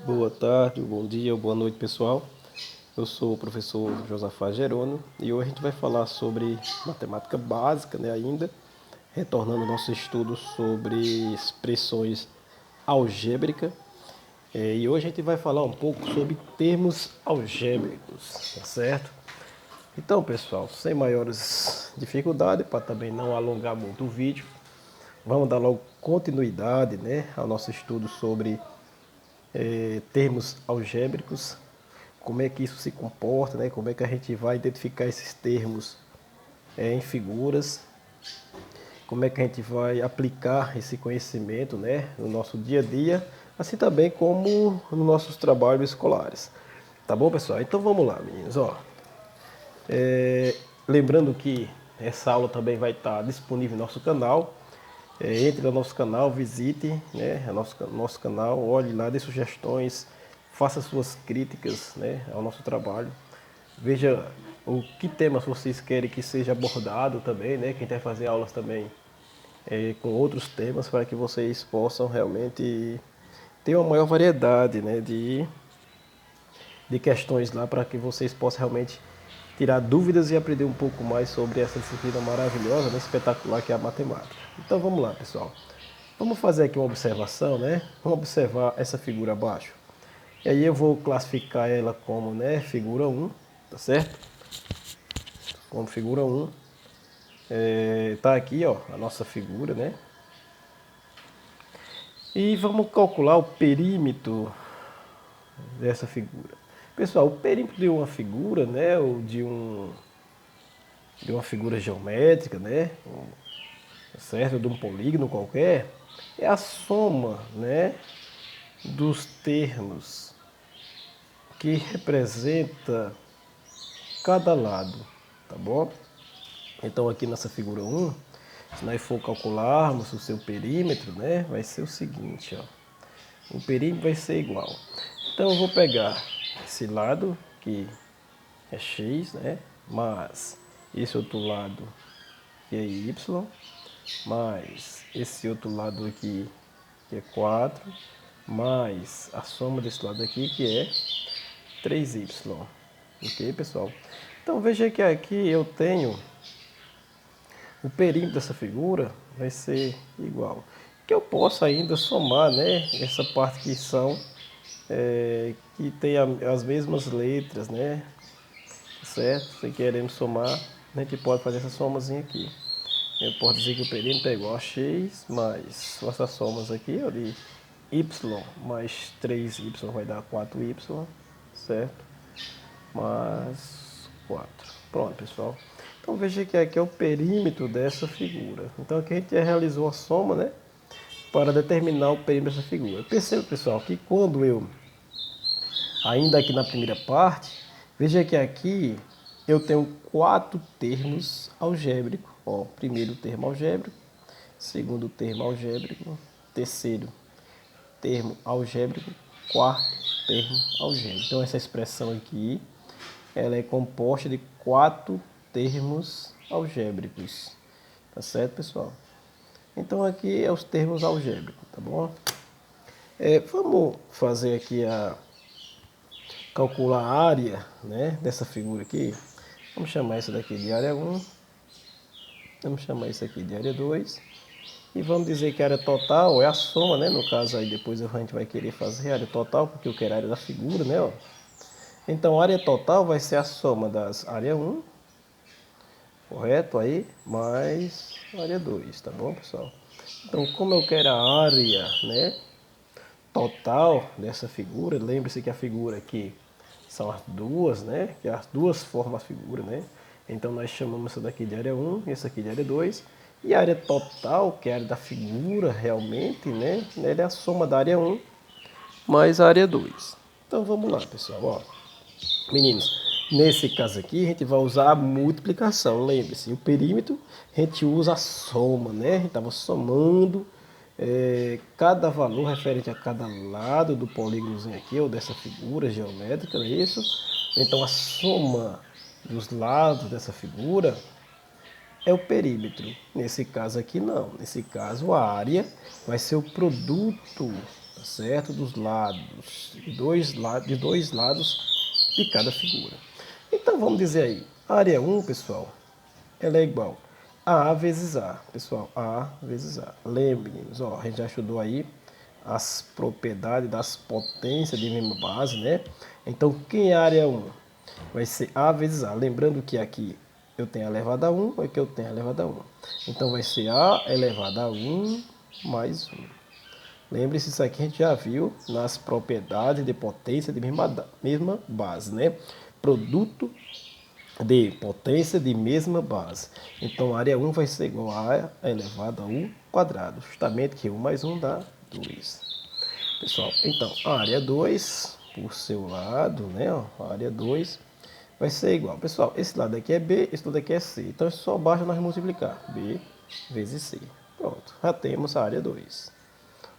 Boa tarde, bom dia, boa noite, pessoal. Eu sou o professor Josafá Gerônimo e hoje a gente vai falar sobre matemática básica, né, ainda, retornando ao nosso estudo sobre expressões algébricas. E hoje a gente vai falar um pouco sobre termos algébricos, tá certo? Então, pessoal, sem maiores dificuldades, para também não alongar muito o vídeo, vamos dar logo continuidade, né, ao nosso estudo sobre termos algébricos, como é que isso se comporta, né? Como é que a gente vai identificar esses termos em figuras, como é que a gente vai aplicar esse conhecimento, né, no nosso dia a dia, assim também como nos nossos trabalhos escolares. Tá bom, pessoal? Então vamos lá, meninos. Lembrando que essa aula também vai estar disponível no nosso canal. Entre no nosso canal, visite, né, nosso canal, olhe lá, dê sugestões, faça suas críticas, né, ao nosso trabalho. Veja o que temas vocês querem que seja abordado também, né, que a gente vai fazer aulas também com outros temas para que vocês possam realmente ter uma maior variedade, né, de questões lá para que vocês possam realmente tirar dúvidas e aprender um pouco mais sobre essa disciplina maravilhosa, né, espetacular que é a matemática. Então vamos lá, pessoal. Vamos fazer aqui uma observação, né? Vamos observar essa figura abaixo. E aí eu vou classificar ela como, né, figura 1, tá certo? Como figura 1. Tá aqui, ó, a nossa figura, né? E vamos calcular o perímetro dessa figura. Pessoal, o perímetro de uma figura, né, ou de uma figura geométrica, né, certo, de um polígono qualquer, é a soma, né, dos termos que representa cada lado, tá bom? Então aqui nessa figura 1, se nós for calcularmos o seu perímetro, né, vai ser o seguinte, ó. O perímetro vai ser igual. Então eu vou pegar esse lado que é x, né, mais esse outro lado que é y, mais esse outro lado aqui que é 4, mais a soma desse lado aqui que é 3y. Ok, pessoal? Então veja que aqui eu tenho o perímetro dessa figura vai ser igual. Que eu posso ainda somar, né, essa parte que são que tem as mesmas letras, né, certo? Se queremos somar, a gente pode fazer essa somazinha aqui. Eu posso dizer que o perímetro é igual a x mais essas somas aqui, ó, de y mais 3y vai dar 4y, certo? Mais 4. Pronto, pessoal. Então veja que aqui é o perímetro dessa figura. Então aqui a gente já realizou a soma, né, para determinar o perímetro dessa figura. Perceba, pessoal, que quando eu, ainda aqui na primeira parte, veja que aqui eu tenho 4 termos algébricos. Ó, primeiro termo algébrico, segundo termo algébrico, terceiro termo algébrico, quarto termo algébrico. Então essa expressão aqui, ela é composta de 4 termos algébricos. Tá certo, pessoal? Então aqui é os termos algébricos, tá bom? Vamos fazer aqui calcular a área, né, dessa figura aqui. Vamos chamar isso daqui de área 1. Vamos chamar isso aqui de área 2. E vamos dizer que a área total é a soma, né? No caso aí depois a gente vai querer fazer a área total, porque eu quero a área da figura, né? Ó. Então a área total vai ser a soma das área 1, correto aí, mais área 2, tá bom, pessoal? Então como eu quero a área, né, total dessa figura, lembre-se que a figura aqui são as duas, né? Que as duas formam a figura, né? Então nós chamamos essa daqui de área 1 e essa aqui de área 2. E a área total, que é a área da figura realmente, né? Ela é a soma da área 1 mais a área 2. Então vamos lá, pessoal. Ó. Meninos, nesse caso aqui a gente vai usar a multiplicação. Lembre-se, o perímetro a gente usa a soma, né? A gente estava somando cada valor referente a cada lado do polígonozinho aqui, ou dessa figura geométrica, não é isso? Então a soma dos lados dessa figura é o perímetro. Nesse caso aqui não. Nesse caso a área vai ser o produto tá certo? Dos lados, de dois lados de cada figura. Então vamos dizer aí, a área 1, pessoal, ela é igual a vezes A, pessoal, A vezes A. Lembrem-nos, ó, a gente já estudou aí as propriedades das potências de mesma base, né? Então, quem é a área 1? Vai ser A vezes A. Lembrando que aqui eu tenho a elevada a 1, aqui eu tenho a elevada a 1. Então, vai ser A elevada a 1 mais 1. Lembre-se, isso aqui a gente já viu nas propriedades de potência de mesma base, né? Produto de potência de mesma base. Então, a área 1 vai ser igual a A elevado a 1 quadrado. Justamente que 1 mais 1 dá 2. Pessoal, então, a área 2, por seu lado, né? Ó, a área 2 vai ser igual. Pessoal, esse lado aqui é B, esse lado aqui é C. Então, só basta nós multiplicar. B vezes C. Pronto, já temos a área 2.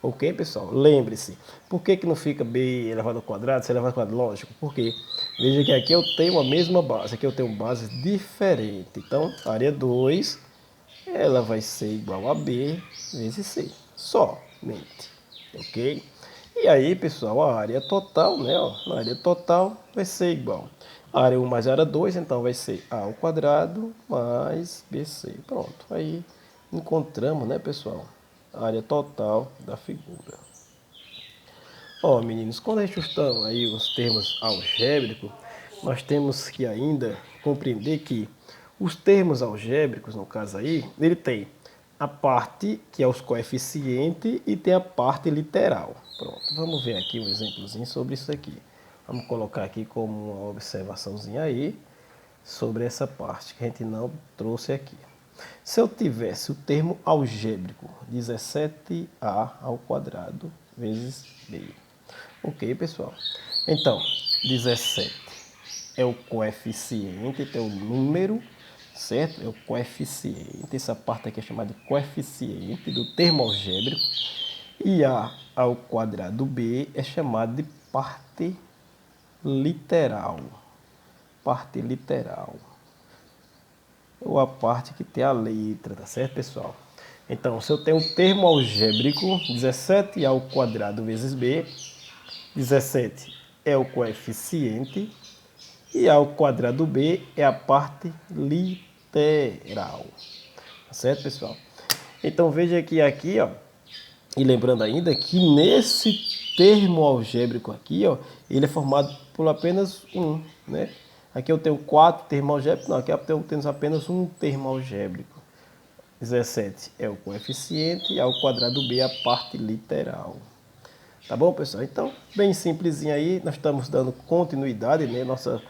Ok, pessoal? Lembre-se, por que não fica B elevado ao quadrado, C elevado ao quadrado? Lógico, porque veja que aqui eu tenho a mesma base, aqui eu tenho bases diferentes. Então, a área 2, ela vai ser igual a B vezes C, somente. Ok? E aí, pessoal, a área total, né? Ó, a área total vai ser igual a área 1 mais a área 2, então vai ser A ao quadrado mais BC. Pronto, aí encontramos, né, pessoal, a área total da figura. Ó, meninos, quando a gente estuda aí os termos algébricos, nós temos que ainda compreender que os termos algébricos, no caso aí, ele tem a parte que é os coeficientes e tem a parte literal. Pronto, vamos ver aqui um exemplozinho sobre isso aqui. Vamos colocar aqui como uma observaçãozinha aí sobre essa parte que a gente não trouxe aqui. Se eu tivesse o termo algébrico 17a ao quadrado vezes b. Ok, pessoal? Então, 17 é o coeficiente, então é o número, certo? É o coeficiente, essa parte aqui é chamada de coeficiente do termo algébrico. E a ao quadrado b é chamado de parte literal. Parte literal. Ou a parte que tem a letra, tá certo, pessoal? Então, se eu tenho um termo algébrico, 17 ao quadrado vezes b, 17 é o coeficiente e a ao quadrado b é a parte literal. Tá certo, pessoal? Então, veja que aqui, ó, e lembrando ainda que nesse termo algébrico aqui, ó, ele é formado por apenas um, né? Aqui eu tenho 4 termos algébricos, não, aqui eu tenho apenas um termo algébrico. 17 é o coeficiente e ao quadrado b é a parte literal. Tá bom, pessoal? Então, bem simplesinho aí, nós estamos dando continuidade, né, nossa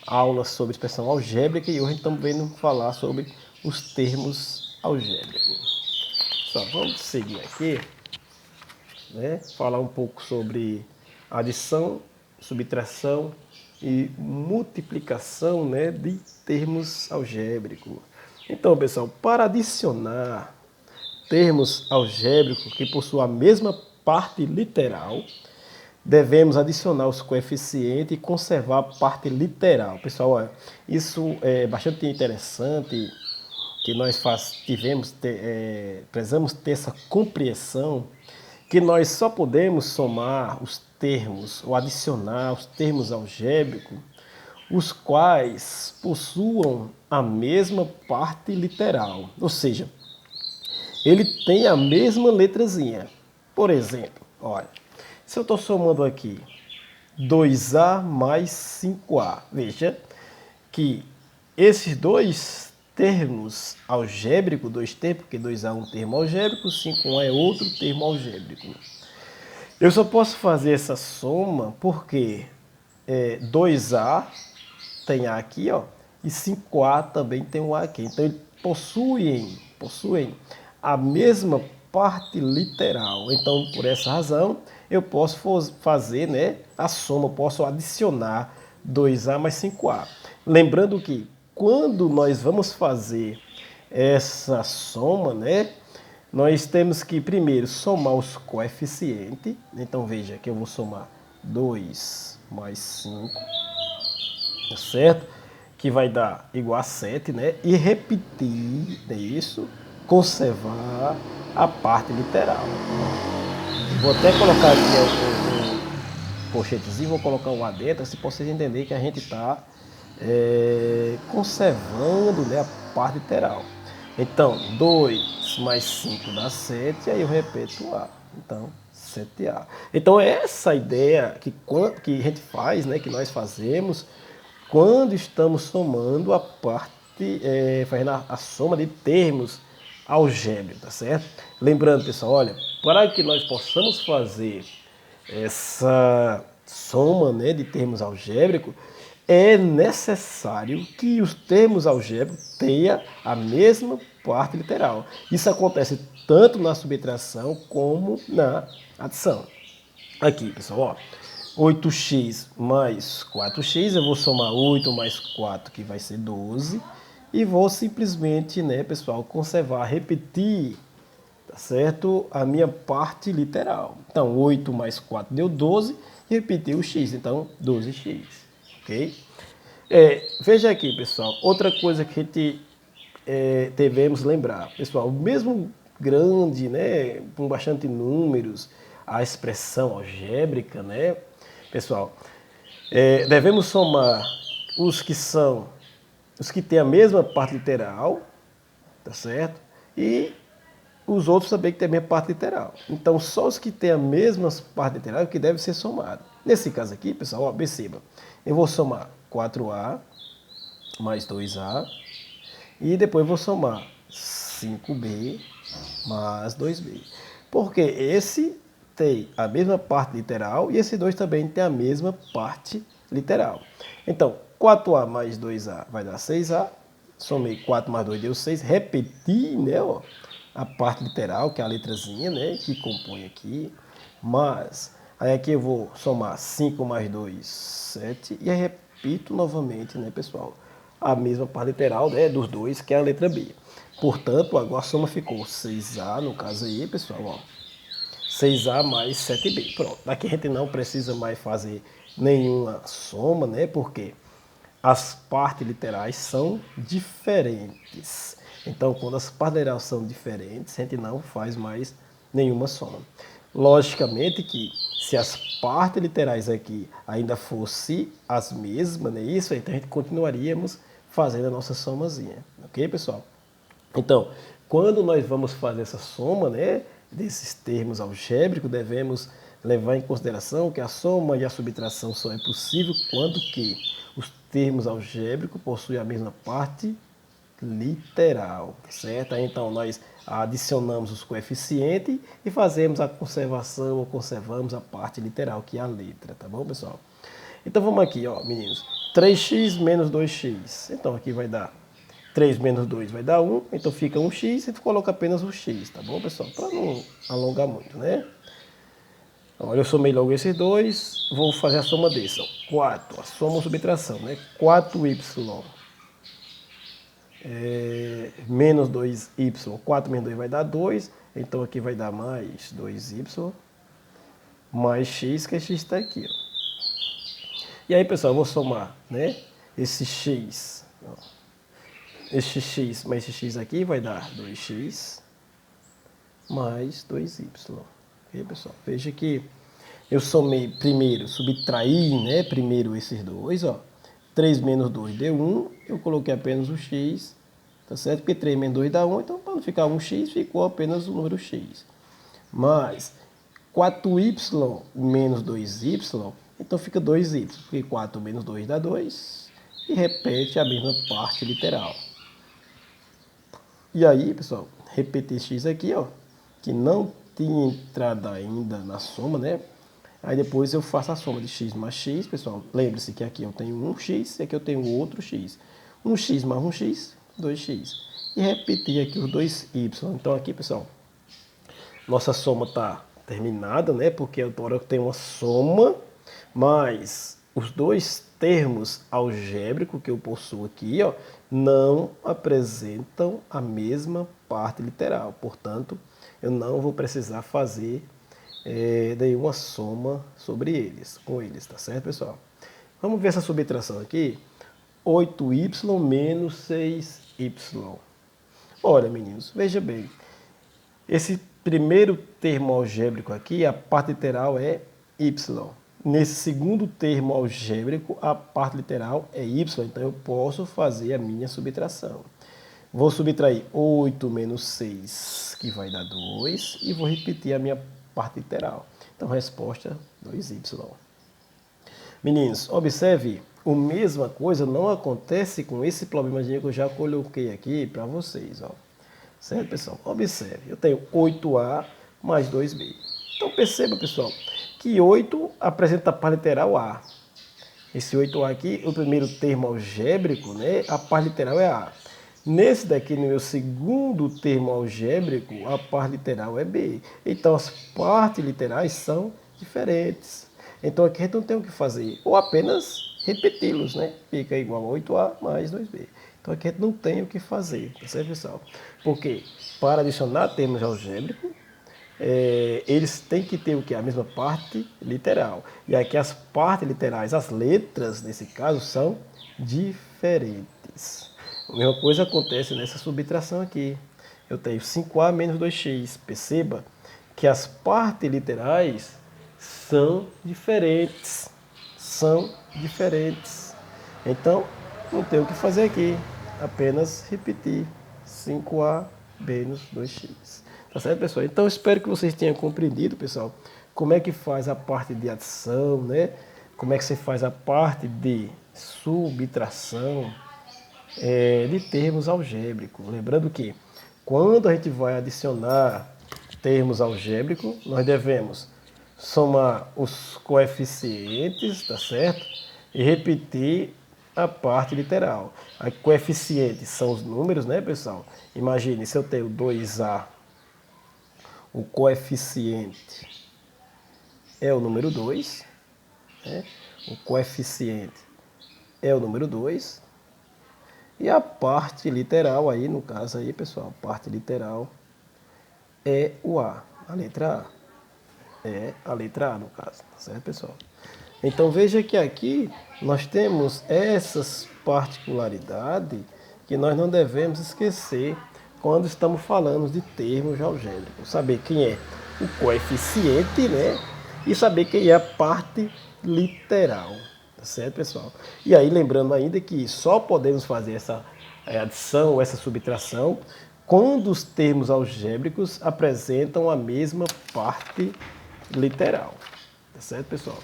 aula sobre expressão algébrica e hoje estamos vendo falar sobre os termos algébricos. Só vamos seguir aqui, né, falar um pouco sobre adição, subtração e multiplicação, né, de termos algébricos. Então, pessoal, para adicionar termos algébricos que possuem a mesma parte literal, devemos adicionar os coeficientes e conservar a parte literal. Pessoal, olha, isso é bastante interessante, que nós precisamos ter essa compreensão que nós só podemos somar os termos ou adicionar os termos algébricos, os quais possuam a mesma parte literal, ou seja, ele tem a mesma letrazinha. Por exemplo, olha, se eu estou somando aqui 2A mais 5A, veja que esses dois termos algébricos, dois termos, porque 2A é um termo algébrico, 5A é outro termo algébrico. Eu só posso fazer essa soma porque 2A tem A aqui, ó, e 5A também tem um A aqui. Então, eles possuem a mesma parte literal. Então, por essa razão, eu posso fazer, né, a soma, posso adicionar 2A mais 5A. Lembrando que quando nós vamos fazer essa soma, né, nós temos que primeiro somar os coeficientes. Então, veja que eu vou somar 2 mais 5, tá certo? Que vai dar igual a 7, né? E repetir, né, isso, conservar a parte literal. Vou até colocar aqui o colchetezinho, vou colocar o A dentro, se vocês entenderem que a gente está conservando, né, a parte literal. Então, 2 mais 5 dá 7, aí eu repeto o A. Então, 7A. Então, essa ideia que a gente faz, né, que nós fazemos, quando estamos somando a parte, fazendo a soma de termos algébricos, tá certo? Lembrando, pessoal, olha, para que nós possamos fazer essa soma, né, de termos algébricos, é necessário que os termos algébricos tenham a mesma parte literal. Isso acontece tanto na subtração como na adição. Aqui, pessoal, ó, 8x mais 4x, eu vou somar 8 mais 4, que vai ser 12, e vou simplesmente, né, pessoal, conservar, repetir, tá certo? A minha parte literal. Então, 8 mais 4 deu 12, e repetir o x, então 12x, ok? Veja aqui, pessoal, outra coisa que a gente devemos lembrar. Pessoal, mesmo grande, né, com bastante números, a expressão algébrica, né, pessoal, devemos somar os que têm a mesma parte literal, tá certo? E os outros também que têm a mesma parte literal. Então, só os que têm a mesma parte literal que devem ser somados. Nesse caso aqui, pessoal, ó, perceba, eu vou somar 4A mais 2A e depois vou somar 5B mais 2B. Porque esse tem a mesma parte literal e esse 2 também tem a mesma parte literal. Então, 4A mais 2A vai dar 6A. Somei 4 mais 2 deu 6. Repeti, né, ó, a parte literal, que é a letrazinha, né, que compõe aqui. Mas, aí aqui eu vou somar 5 mais 2, 7. E aí repito novamente, né, pessoal, a mesma parte literal, né, dos dois, que é a letra B. Portanto, agora a soma ficou 6A, no caso aí, pessoal, ó, 6A mais 7B. Pronto, aqui a gente não precisa mais fazer nenhuma soma, né, porque as partes literais são diferentes. Então, quando as partes literais são diferentes, a gente não faz mais nenhuma soma. Logicamente que se as partes literais aqui ainda fossem as mesmas, né, isso, então a gente continuaríamos fazendo a nossa somazinha. Ok, pessoal? Então, quando nós vamos fazer essa soma, né, desses termos algébricos, devemos levar em consideração que a soma e a subtração só é possível quando que os termos algébricos possuem a mesma parte literal, certo? Então, nós adicionamos os coeficientes e fazemos a conservação ou conservamos a parte literal, que é a letra, tá bom, pessoal? Então, vamos aqui, ó, meninos. 3x menos 2x. Então, aqui vai dar 3 menos 2 vai dar 1, então fica 1x e tu coloca apenas o x, tá bom, pessoal? Para não alongar muito, né? Olha, eu somei logo esses dois, vou fazer a soma desse, ó. 4, a soma ou subtração, né? 4y menos 2y, 4 menos 2 vai dar 2, então aqui vai dar mais 2y, mais x, que x está aqui, ó. E aí, pessoal, eu vou somar, né? Esse x, ó. Este x mais esse x aqui vai dar 2x mais 2y. Ok, pessoal? Veja que eu somei primeiro, subtraí, né, primeiro esses dois, ó. 3 menos 2 deu 1, eu coloquei apenas o x, tá certo? Porque 3 menos 2 dá 1, então para não ficar 1x, ficou apenas o número x. Mais 4y menos 2y, então fica 2y, porque 4 menos 2 dá 2, e repete a mesma parte literal. E aí, pessoal, repetir x aqui, ó, que não tinha entrado ainda na soma, né? Aí depois eu faço a soma de x mais x, pessoal. Lembre-se que aqui eu tenho um x e aqui eu tenho outro x. 1x mais 1x, 2x. E repetir aqui os dois y. Então aqui, pessoal, nossa soma está terminada, né? Porque agora eu tenho uma soma, mas os dois termos algébricos que eu possuo aqui, ó, não apresentam a mesma parte literal. Portanto, eu não vou precisar fazer nenhuma soma sobre eles, com eles, tá certo, pessoal? Vamos ver essa subtração aqui. 8y menos 6y. Olha, meninos, veja bem. Esse primeiro termo algébrico aqui, a parte literal é y. Nesse segundo termo algébrico, a parte literal é y, então eu posso fazer a minha subtração. Vou subtrair 8 menos 6, que vai dar 2, e vou repetir a minha parte literal. Então, resposta 2y. Meninos, observe, a mesma coisa não acontece com esse problemazinho que eu já coloquei aqui para vocês. Ó. Certo, pessoal? Observe, eu tenho 8a mais 2b. Então, perceba, pessoal, que 8 apresenta a parte literal A. Esse 8A aqui, o primeiro termo algébrico, né? A parte literal é A. Nesse daqui, no meu segundo termo algébrico, a parte literal é B. Então, as partes literais são diferentes. Então, aqui a gente não tem o que fazer, ou apenas repeti-los, né? Fica igual a 8A mais 2B. Então, aqui a gente não tem o que fazer, tá certo, pessoal? Porque, para adicionar termos algébricos, eles têm que ter o que? A mesma parte literal. E aqui as partes literais, as letras, nesse caso, são diferentes. A mesma coisa acontece nessa subtração aqui. Eu tenho 5a menos 2x. Perceba que as partes literais são diferentes. São diferentes. Então, não tem o que fazer aqui. Apenas repetir 5a menos 2x. Tá certo, pessoal? Então, espero que vocês tenham compreendido, pessoal, como é que faz a parte de adição, né? Como é que você faz a parte de subtração de termos algébricos. Lembrando que, quando a gente vai adicionar termos algébricos, nós devemos somar os coeficientes, tá certo? E repetir a parte literal. A coeficientes são os números, né, pessoal? Imagine, se eu tenho 2a, o coeficiente é o número 2, né? O coeficiente é o número 2, e a parte literal aí, no caso aí, pessoal, a parte literal é o A, a letra A. É a letra A, no caso, tá certo, pessoal? Então, veja que aqui nós temos essas particularidades que nós não devemos esquecer quando estamos falando de termos algébricos. Saber quem é o coeficiente, né? E saber quem é a parte literal. Tá certo, pessoal? E aí, lembrando ainda que só podemos fazer essa adição, essa subtração, quando os termos algébricos apresentam a mesma parte literal. Tá certo, pessoal?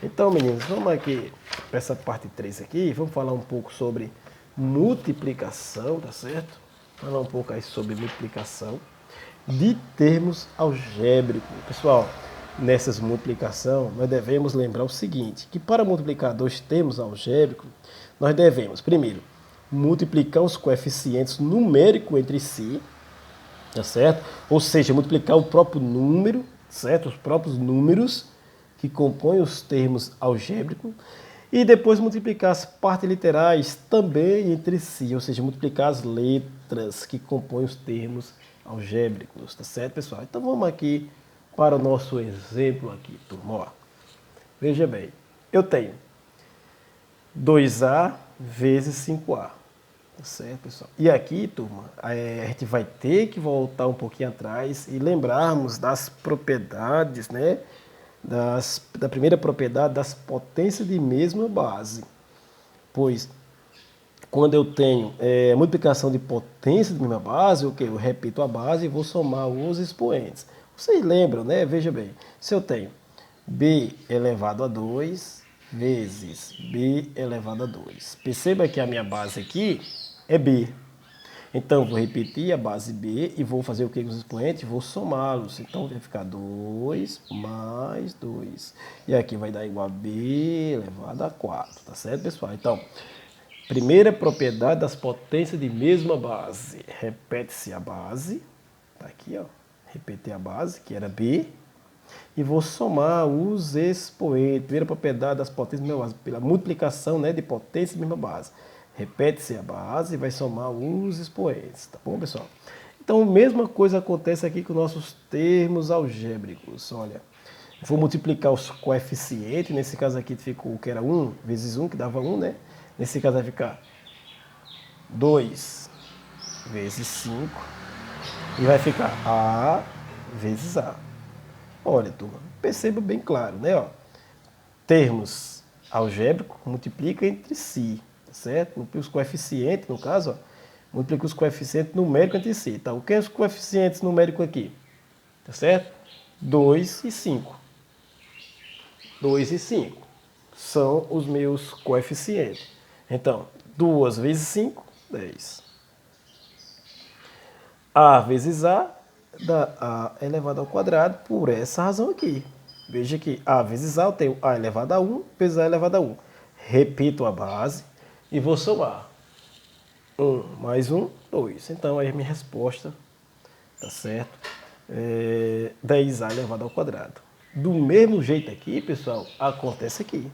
Então, meninos, vamos aqui para essa parte 3 aqui, vamos falar um pouco sobre multiplicação, tá certo? Falar um pouco aí sobre multiplicação de termos algébricos. Pessoal, nessas multiplicação, nós devemos lembrar o seguinte, que para multiplicar dois termos algébricos, nós devemos, primeiro, multiplicar os coeficientes numéricos entre si, tá certo? Ou seja, multiplicar o próprio número, certo? Os próprios números que compõem os termos algébricos, e depois multiplicar as partes literais também entre si, ou seja, multiplicar as letras que compõem os termos algébricos, tá certo, pessoal? Então vamos aqui para o nosso exemplo aqui, turma. Ó, veja bem, eu tenho 2a vezes 5a, tá certo, pessoal? E aqui, turma, a gente vai ter que voltar um pouquinho atrás e lembrarmos das propriedades, né? Da primeira propriedade das potências de mesma base. Pois, quando eu tenho multiplicação de potência de mesma base, eu repito a base e vou somar os expoentes. Vocês lembram, né? Veja bem, se eu tenho b elevado a 2 vezes b elevado a 2. Perceba que a minha base aqui é b. Então, vou repetir a base b e vou fazer o que com os expoentes? Vou somá-los. Então, vai ficar 2 mais 2. E aqui vai dar igual a b elevado a 4. Tá certo, pessoal? Então, primeira propriedade das potências de mesma base. Repete-se a base. Tá aqui, ó. Repetir a base, que era b. E vou somar os expoentes. Primeira propriedade das potências de mesma base. Pela multiplicação, né, de potência de mesma base. Repete-se a base e vai somar os expoentes, tá bom, pessoal? Então, a mesma coisa acontece aqui com nossos termos algébricos. Olha, vou multiplicar os coeficientes, nesse caso aqui ficou o que era 1 vezes 1, que dava 1, né? Nesse caso vai ficar 2 vezes 5, e vai ficar A vezes A. Olha, turma, perceba bem claro, né? Ó, termos algébricos multiplicam entre si, tá certo? Multiplica os coeficientes, no caso, ó, multiplica os coeficientes numéricos entre si. Tá? O que é os coeficientes numéricos aqui? Tá certo? 2 e 5. 2 e 5 são os meus coeficientes. Então, 2 vezes 5, 10. A vezes A dá A elevado ao quadrado por essa razão aqui. Veja que A vezes A eu tenho A elevado a 1 vezes A elevado a 1. Repito a base e vou somar. 1 mais 1, 2. Então, aí a minha resposta, tá certo? 10A elevado ao quadrado. Do mesmo jeito aqui, pessoal, acontece aqui.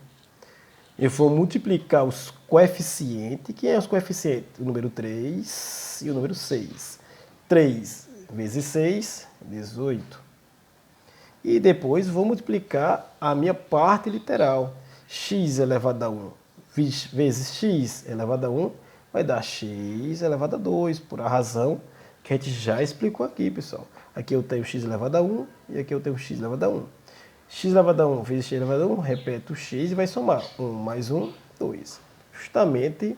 Eu vou multiplicar os coeficientes. Quem é os coeficientes? O número 3 e o número 6. 3 vezes 6, 18. E depois vou multiplicar a minha parte literal. X elevado a 1 vezes x elevado a 1 vai dar x elevado a 2, por a razão que a gente já explicou aqui, pessoal. Aqui eu tenho x elevado a 1 e aqui eu tenho x elevado a 1. X elevado a 1 vezes x elevado a 1, repete o x e vai somar 1 mais 1, 2. Justamente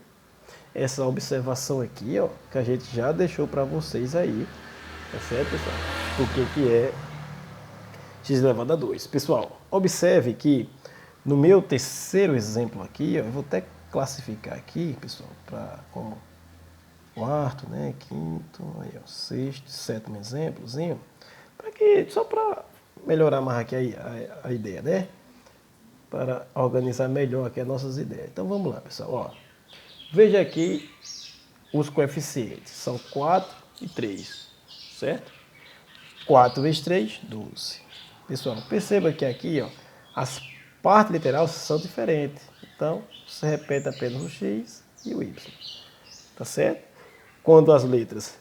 essa observação aqui, ó, que a gente já deixou para vocês aí, tá certo, pessoal? O que é x elevado a 2. Pessoal, observe que no meu terceiro exemplo aqui, ó, eu vou até classificar aqui, pessoal, para como quarto, né, quinto, aí, ó, sexto, sétimo exemplozinho, para que só para melhorar mais aqui a ideia, né? Para organizar melhor aqui as nossas ideias. Então vamos lá, pessoal. Ó, veja aqui os coeficientes. São 4 e 3, certo? 4 vezes 3, 12. Pessoal, perceba que aqui, ó, as partes literais são diferentes. Então, você repete apenas o x e o y. Tá certo? Quando as letras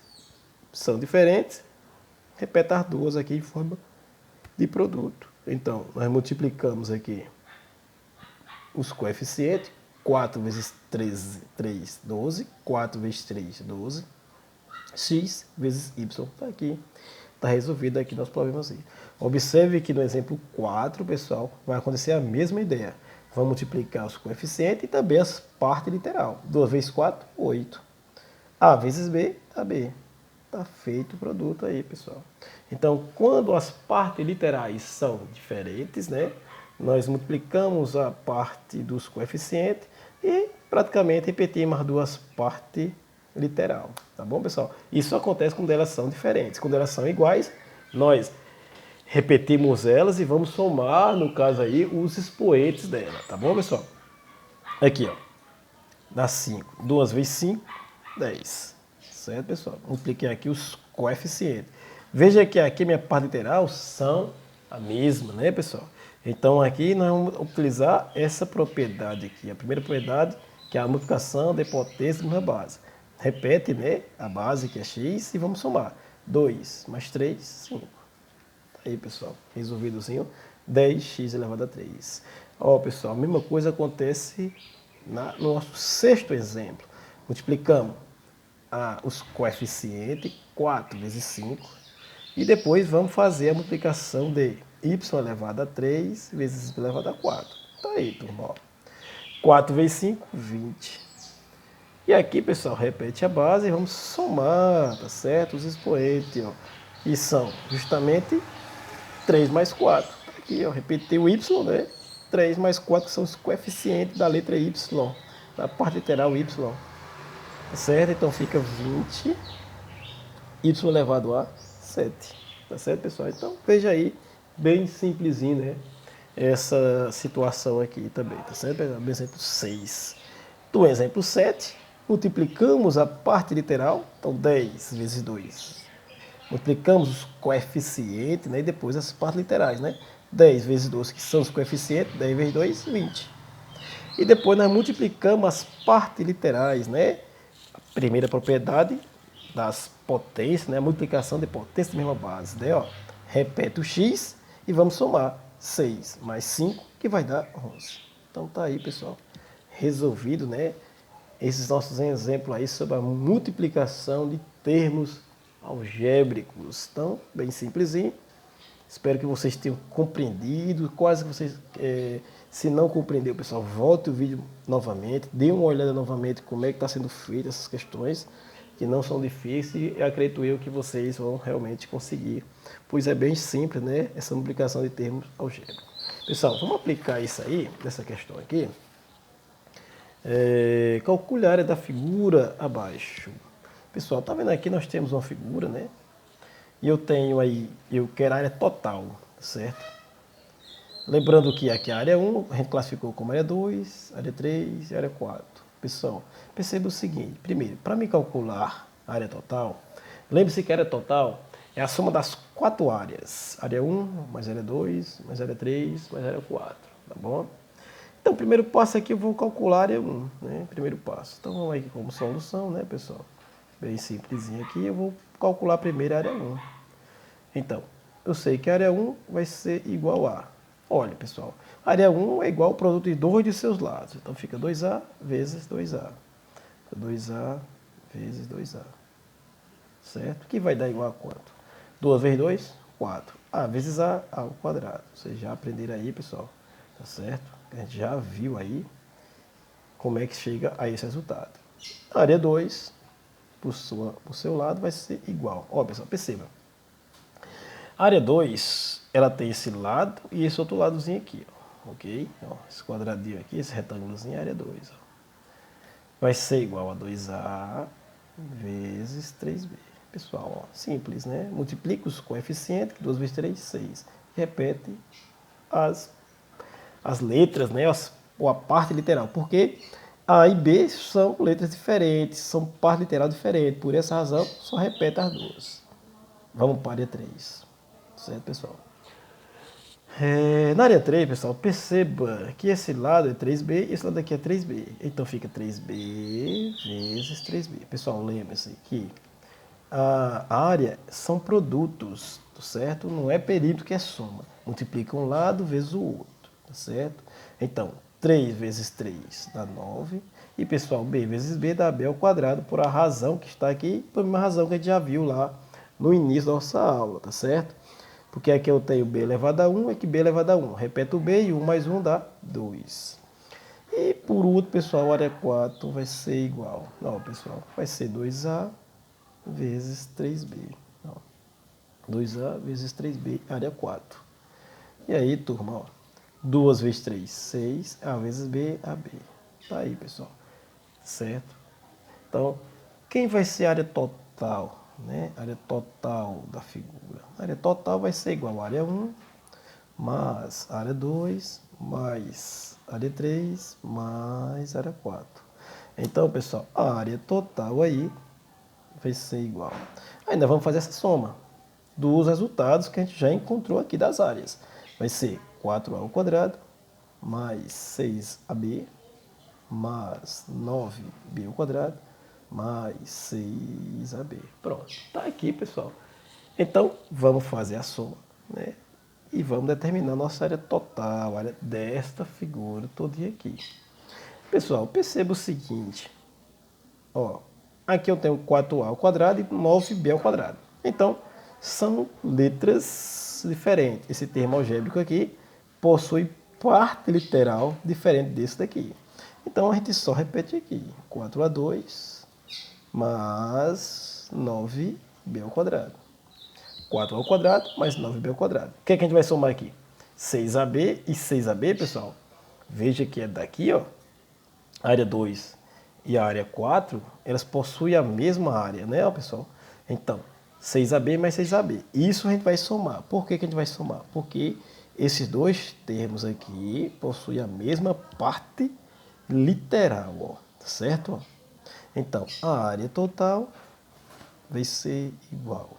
são diferentes, repete as duas aqui em forma de produto. Então, nós multiplicamos aqui os coeficientes. 4 vezes 3, 12. 4 vezes 3, 12. X vezes y. Está aqui. Está resolvido aqui nosso problema assim. Observe que no exemplo 4, pessoal, vai acontecer a mesma ideia. Vamos multiplicar os coeficientes e também as partes literal. 2 vezes 4, 8. A vezes B, dá B. Está feito o produto aí, pessoal. Então, quando as partes literais são diferentes, né, nós multiplicamos a parte dos coeficientes e praticamente repetimos as duas partes literal. Tá bom, pessoal? Isso acontece quando elas são diferentes. Quando elas são iguais, nós repetimos elas e vamos somar, no caso aí, os expoentes dela. Tá bom, pessoal? Aqui, ó. Dá 5. 2 vezes 5, 10. Certo, pessoal? Multipliquei aqui os coeficientes. Veja que aqui minha parte literal são a mesma, né, pessoal? Então aqui nós vamos utilizar essa propriedade aqui. A primeira propriedade, que é a multiplicação de potência na base. Repete, né, a base que é x e vamos somar. 2 mais 3, 5. Tá aí, pessoal. Resolvidozinho. 10x elevado a 3. Ó, pessoal, a mesma coisa acontece no nosso sexto exemplo. Multiplicamos os coeficientes, 4 vezes 5, e depois vamos fazer a multiplicação de y elevado a 3 vezes y elevado a 4. Tá aí, turma. 4 vezes 5, 20. E aqui, pessoal, repete a base e vamos somar, tá certo? Os expoentes, ó, que são justamente 3 mais 4. Aqui, ó, repetir o y, né? 3 mais 4 que são os coeficientes da letra y, da parte literal y. Tá certo? Então fica 20 y elevado a 7. Tá certo, pessoal? Então veja aí, bem simplesinho, né? Essa situação aqui também, tá certo? No exemplo 6. Do exemplo 7, multiplicamos a parte literal, então 10 vezes 2. Multiplicamos os coeficientes, né? E depois as partes literais, né? 10 vezes 2, que são os coeficientes, 10 vezes 2, 20. E depois nós multiplicamos as partes literais, né? Primeira propriedade das potências, né? A multiplicação de potência da mesma base, né? Ó, repete o x e vamos somar 6 mais 5, que vai dar 11. Então tá aí, pessoal, resolvido, né? Esses nossos exemplos aí sobre a multiplicação de termos algébricos. Então, bem simplesinho. Espero que vocês tenham compreendido. Quase que vocês, se não compreendeu, pessoal, volte o vídeo novamente, dê uma olhada novamente como é que está sendo feita essas questões, que não são difíceis, e acredito eu que vocês vão realmente conseguir, pois é bem simples, né, essa multiplicação de termos algébricos. Pessoal, vamos aplicar isso aí, nessa questão aqui. Calcule a área da figura abaixo. Pessoal, tá vendo aqui nós temos uma figura, né? E eu tenho aí, eu quero a área total, certo? Lembrando que aqui a área 1 a gente classificou como área 2, área 3 e área 4. Pessoal, perceba o seguinte, primeiro, para me calcular a área total, lembre-se que a área total é a soma das 4 áreas. Área 1 mais área 2, mais área 3, mais área 4, tá bom? Então, primeiro passo aqui eu vou calcular a área 1, né? Primeiro passo. Então, vamos aqui como solução, né, pessoal? Bem simplesinho aqui, eu vou calcular primeiro a área 1. Então, eu sei que a área 1 vai ser igual a... Olha, pessoal, a área 1 é igual ao produto de dois de seus lados. Então, fica 2A vezes 2A. 2A vezes 2A. Certo? Que vai dar igual a quanto? 2 vezes 2, 4. A vezes A ao quadrado. Vocês já aprenderam aí, pessoal. Tá certo? A gente já viu aí como é que chega a esse resultado. A área 2, por seu lado, vai ser igual. Ó, pessoal, perceba. A área 2, ela tem esse lado e esse outro ladozinho aqui, ó, ok? Ó, esse quadradinho aqui, esse retângulozinho é a área 2. Ó. Vai ser igual a 2A vezes 3B. Pessoal, ó, simples, né? Multiplica os coeficientes, 2 vezes 3, 6. Repete as letras, né? Ou a parte literal, porque A e B são letras diferentes, são parte literal diferente. Por essa razão, só repete as duas. Vamos para a área 3. Certo, pessoal? Na área 3, pessoal, perceba que esse lado é 3B e esse lado aqui é 3B. Então fica 3B vezes 3B. Pessoal, lembre-se que a área são produtos, certo? Não é perímetro que é soma. Multiplica um lado vezes o outro, tá certo? Então, 3 vezes 3 dá 9. E, pessoal, B vezes B dá B ao quadrado, por a razão que está aqui, por uma razão que a gente já viu lá no início da nossa aula, tá certo? Porque aqui eu tenho B elevado a 1, aqui B elevado a 1. Repeto o B e 1 mais 1 dá 2. E por último, pessoal, a área 4 vai ser igual. Não, pessoal, vai ser 2A vezes 3B. Ó, 2A vezes 3B, área 4. E aí, turma, ó, 2 vezes 3, 6. A vezes B, AB. Tá aí, pessoal. Certo? Então, quem vai ser a área total? Né? Área total da figura. A área total vai ser igual a área 1 mais área 2 mais área 3 mais área 4. Então, pessoal, a área total aí vai ser igual. Ainda vamos fazer essa soma dos resultados que a gente já encontrou aqui das áreas. Vai ser 4A ao quadrado mais 6AB mais 9B ao quadrado mais 6AB. Pronto, está aqui, pessoal. Então, vamos fazer a soma, né? E vamos determinar a nossa área total, a área desta figura todinha aqui. Pessoal, perceba o seguinte. Ó, aqui eu tenho 4A ao quadrado e 9B ao quadrado. Então, são letras diferentes. Esse termo algébrico aqui possui parte literal diferente desse daqui. Então, a gente só repete aqui. 4A2 mais 9B ao quadrado. 4 ao quadrado mais 9B ao quadrado. O que é que a gente vai somar aqui? 6AB e 6AB, pessoal. Veja que é daqui, ó. A área 2 e a área 4, elas possuem a mesma área, né, pessoal? Então, 6AB mais 6AB. Isso a gente vai somar. Por que a gente vai somar? Porque esses dois termos aqui possuem a mesma parte literal, ó. Certo? Então, a área total vai ser igual.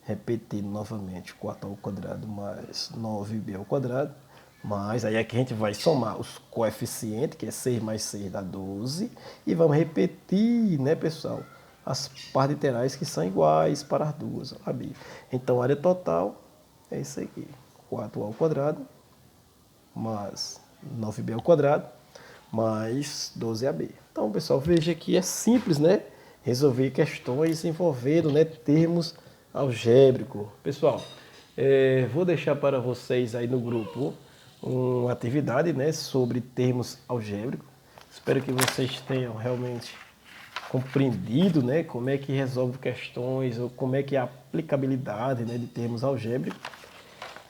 Repetindo novamente, 4 ao quadrado mais 9B ao quadrado, mas aí aqui a gente vai somar os coeficientes, que é 6 mais 6 dá 12, e vamos repetir, né, pessoal, as partes literais que são iguais para as duas. Então, a área total é isso aqui, 4A ao quadrado mais 9B ao quadrado mais 12AB. Então, pessoal, veja que é simples, né? Resolver questões envolvendo, né, termos algébricos. Pessoal, Vou deixar para vocês aí no grupo uma atividade, né, sobre termos algébricos. Espero que vocês tenham realmente compreendido, né, como é que resolve questões ou como é que é a aplicabilidade, né, de termos algébricos.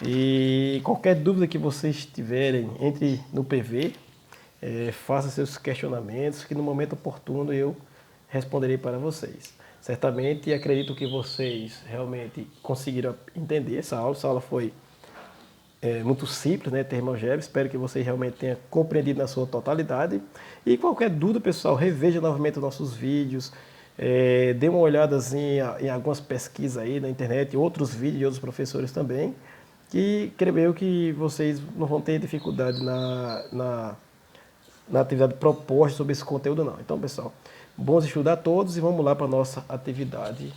E qualquer dúvida que vocês tiverem, entre no PV, faça seus questionamentos, que no momento oportuno eu responderei para vocês. Certamente acredito que vocês realmente conseguiram entender essa aula. Essa aula foi muito simples, né, termo algébrico. Espero que vocês realmente tenham compreendido na sua totalidade. E qualquer dúvida, pessoal, reveja novamente os nossos vídeos. Dê uma olhada em algumas pesquisas aí na internet, outros vídeos de outros professores também, que creio eu que vocês não vão ter dificuldade na atividade proposta sobre esse conteúdo não. Então, pessoal, bons estudos a todos e vamos lá para a nossa atividade